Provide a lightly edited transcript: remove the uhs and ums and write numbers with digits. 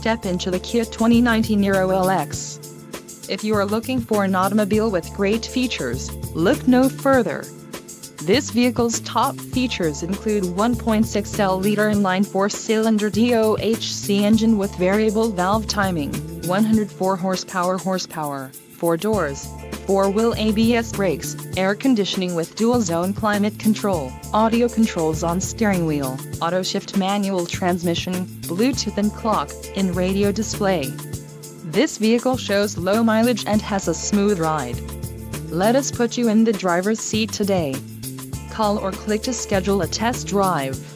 step into the Kia 2019 Niro LX. If you are looking for an automobile with great features, look no further. This vehicle's top features include 1.6L inline 4-cylinder DOHC engine with variable valve timing, 104 horsepower, 4 doors, 4-wheel ABS brakes, air conditioning with dual-zone climate control, audio controls on steering wheel, auto-shift manual transmission, Bluetooth and clock-in radio display. This vehicle shows low mileage and has a smooth ride. Let us put you in the driver's seat today. Call or click to schedule a test drive.